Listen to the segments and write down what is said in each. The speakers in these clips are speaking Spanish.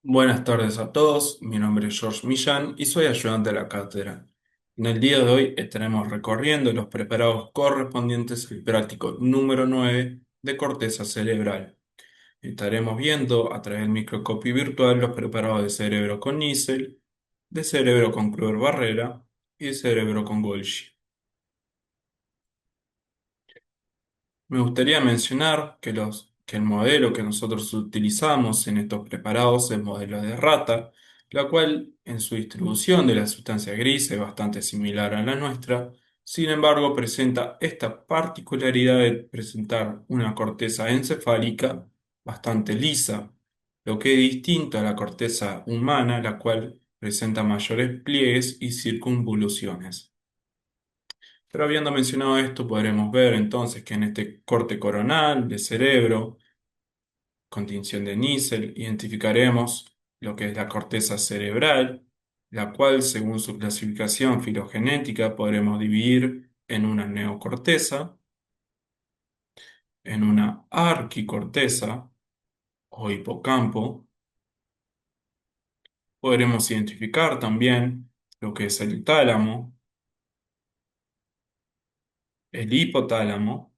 Buenas tardes a todos, mi nombre es George Millán y soy ayudante de la cátedra. En el día de hoy estaremos recorriendo los preparados correspondientes al práctico número 9 de corteza cerebral. Estaremos viendo a través del microscopio virtual los preparados de cerebro con Nissel, de cerebro con Kluger-Barrera y de cerebro con Golgi. Me gustaría mencionar que el modelo que nosotros utilizamos en estos preparados es el modelo de rata, la cual en su distribución de la sustancia gris es bastante similar a la nuestra. Sin embargo, presenta esta particularidad de presentar una corteza encefálica bastante lisa, lo que es distinto a la corteza humana, la cual presenta mayores pliegues y circunvoluciones. Pero habiendo mencionado esto, podremos ver entonces que en este corte coronal de cerebro, con tinción de Nissl, identificaremos lo que es la corteza cerebral, la cual, según su clasificación filogenética, podremos dividir en una neocorteza, en una arquicorteza o hipocampo. Podremos identificar también lo que es el tálamo, el hipotálamo.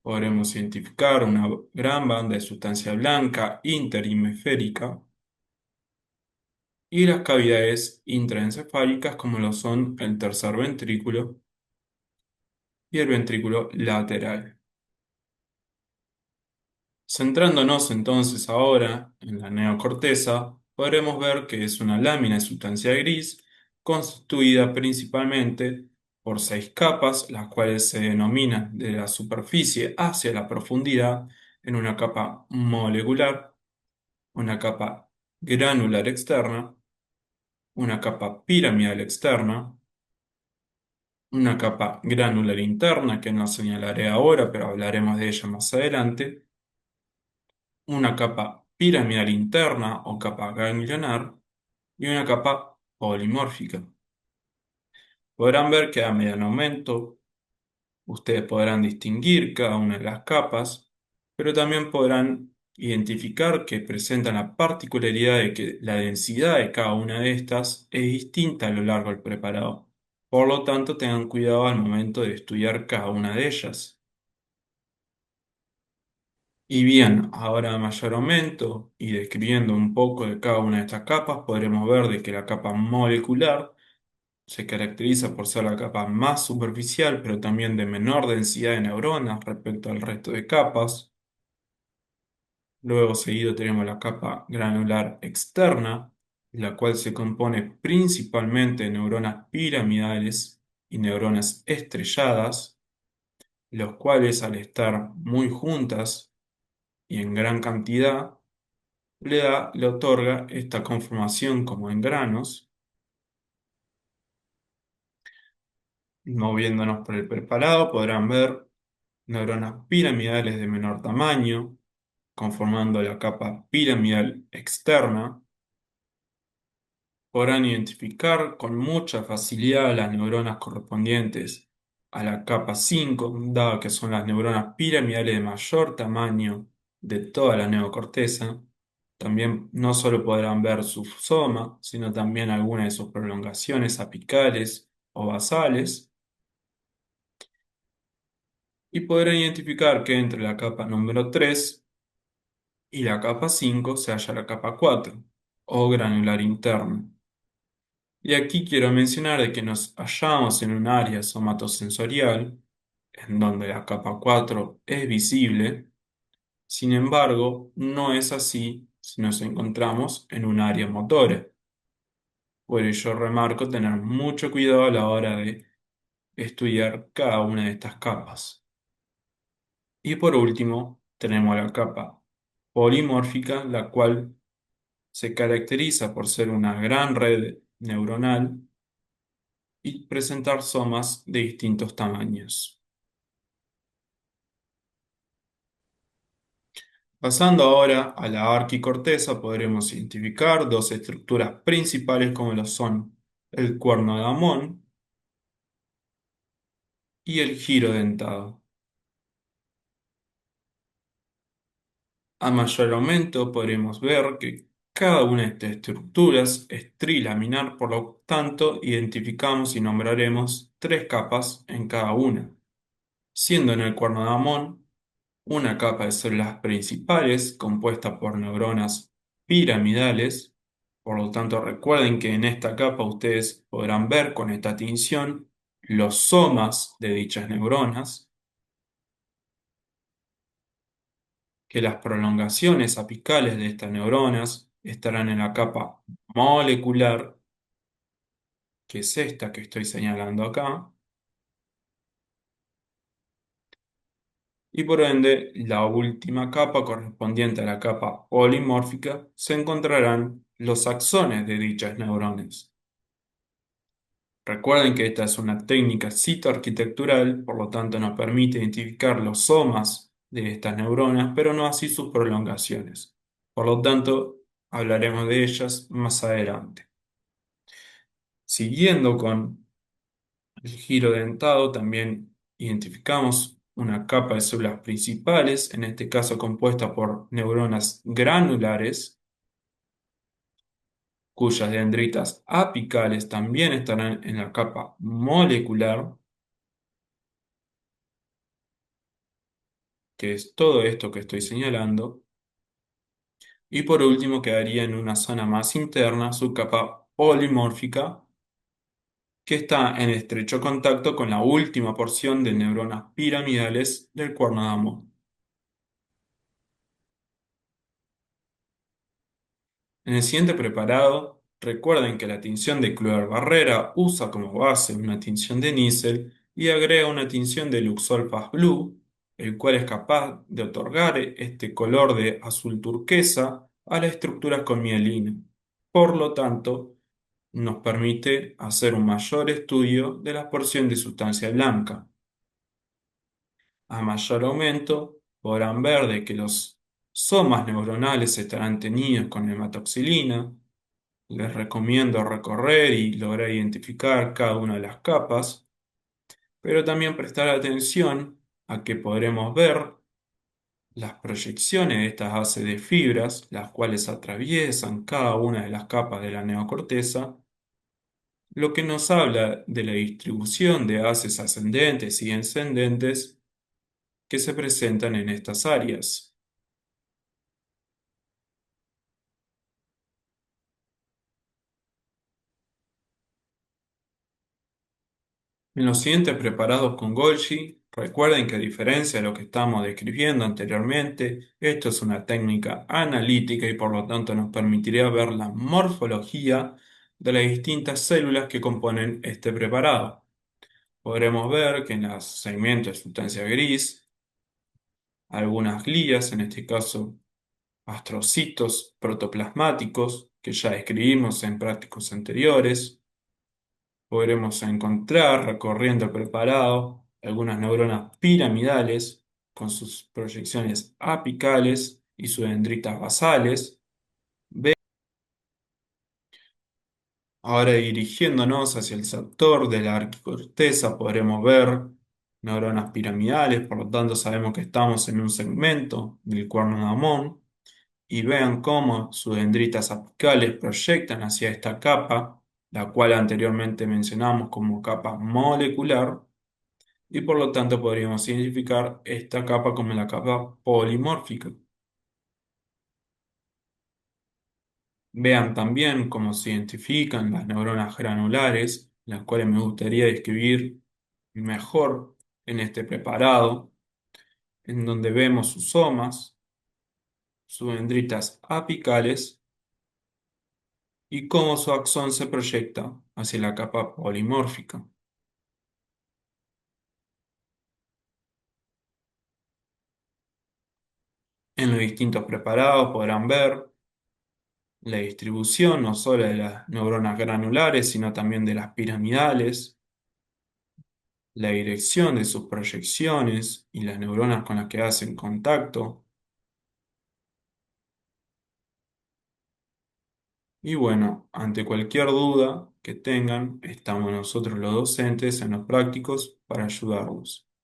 Podremos identificar una gran banda de sustancia blanca interhemisférica y las cavidades intraencefálicas como lo son el tercer ventrículo y el ventrículo lateral. Centrándonos entonces ahora en la neocorteza, podremos ver que es una lámina de sustancia gris constituida principalmente por 6 capas, las cuales se denominan de la superficie hacia la profundidad en una capa molecular, una capa granular externa, una capa piramidal externa, una capa granular interna que no señalaré ahora, pero hablaremos de ella más adelante, una capa piramidal interna o capa ganglionar y una capa polimórfica. Podrán ver que a mediano aumento ustedes podrán distinguir cada una de las capas, pero también podrán identificar que presentan la particularidad de que la densidad de cada una de estas es distinta a lo largo del preparado. Por lo tanto, tengan cuidado al momento de estudiar cada una de ellas. Y bien, ahora a mayor aumento y describiendo un poco de cada una de estas capas, podremos ver de que la capa molecular se caracteriza por ser la capa más superficial, pero también de menor densidad de neuronas respecto al resto de capas. Luego seguido tenemos la capa granular externa, la cual se compone principalmente de neuronas piramidales y neuronas estrelladas, los cuales al estar muy juntas y en gran cantidad, le otorga esta conformación como en granos. Moviéndonos por el preparado, podrán ver neuronas piramidales de menor tamaño, conformando la capa piramidal externa. Podrán identificar con mucha facilidad las neuronas correspondientes a la capa 5, dado que son las neuronas piramidales de mayor tamaño de toda la neocorteza. También no solo podrán ver su soma, sino también algunas de sus prolongaciones apicales o basales. Y podrán identificar que entre la capa número 3 y la capa 5 se halla la capa 4 o granular interno. Y aquí quiero mencionar de que nos hallamos en un área somatosensorial, en donde la capa 4 es visible. Sin embargo, no es así si nos encontramos en un área motora. Por ello remarco tener mucho cuidado a la hora de estudiar cada una de estas capas. Y por último, tenemos la capa polimórfica, la cual se caracteriza por ser una gran red neuronal y presentar somas de distintos tamaños. Pasando ahora a la arquicorteza, podremos identificar dos estructuras principales como lo son el cuerno de Damón y el giro dentado. A mayor aumento podremos ver que cada una de estas estructuras es trilaminar, por lo tanto identificamos y nombraremos tres capas en cada una, siendo en el cuerno de Amón una capa de células principales compuesta por neuronas piramidales. Por lo tanto, recuerden que en esta capa ustedes podrán ver con esta tinción los somas de dichas neuronas, que las prolongaciones apicales de estas neuronas estarán en la capa molecular, que es esta que estoy señalando acá, y por ende la última capa correspondiente a la capa polimórfica se encontrarán los axones de dichas neuronas. Recuerden que esta es una técnica citoarquitectural, por lo tanto nos permite identificar los somas de estas neuronas, pero no así sus prolongaciones. Por lo tanto, hablaremos de ellas más adelante. Siguiendo con el giro dentado, también identificamos una capa de células principales, en este caso compuesta por neuronas granulares, cuyas dendritas apicales también estarán en la capa molecular, que es todo esto que estoy señalando, y por último quedaría en una zona más interna su capa polimórfica, que está en estrecho contacto con la última porción de neuronas piramidales del cuerno de Amón. En el siguiente preparado, recuerden que la tinción de Kluger-Barrera usa como base una tinción de níquel y agrega una tinción de Luxol-Fast Blue, el cual es capaz de otorgar este color de azul turquesa a las estructuras con mielina. Por lo tanto, nos permite hacer un mayor estudio de la porción de sustancia blanca. A mayor aumento, podrán ver de que los somas neuronales estarán teñidos con hematoxilina. Les recomiendo recorrer y lograr identificar cada una de las capas, pero también prestar atención a que podremos ver las proyecciones de estas haces de fibras, las cuales atraviesan cada una de las capas de la neocorteza, lo que nos habla de la distribución de haces ascendentes y descendentes que se presentan en estas áreas. En los siguientes preparados con Golgi, recuerden que a diferencia de lo que estamos describiendo anteriormente, esto es una técnica analítica y por lo tanto nos permitiría ver la morfología de las distintas células que componen este preparado. Podremos ver que en los segmentos de sustancia gris, algunas glías, en este caso astrocitos protoplasmáticos, que ya describimos en prácticos anteriores, podremos encontrar recorriendo el preparado algunas neuronas piramidales con sus proyecciones apicales y sus dendritas basales. Ahora dirigiéndonos hacia el sector de la arquicorteza podremos ver neuronas piramidales, por lo tanto sabemos que estamos en un segmento del cuerno de Amón y vean cómo sus dendritas apicales proyectan hacia esta capa, la cual anteriormente mencionamos como capa molecular, y por lo tanto podríamos identificar esta capa como la capa polimórfica. Vean también cómo se identifican las neuronas granulares, las cuales me gustaría describir mejor en este preparado, en donde vemos sus somas, sus dendritas apicales y cómo su axón se proyecta hacia la capa polimórfica. En los distintos preparados podrán ver la distribución no solo de las neuronas granulares, sino también de las piramidales, la dirección de sus proyecciones y las neuronas con las que hacen contacto. Y bueno, ante cualquier duda que tengan, estamos nosotros los docentes en los prácticos para ayudarlos.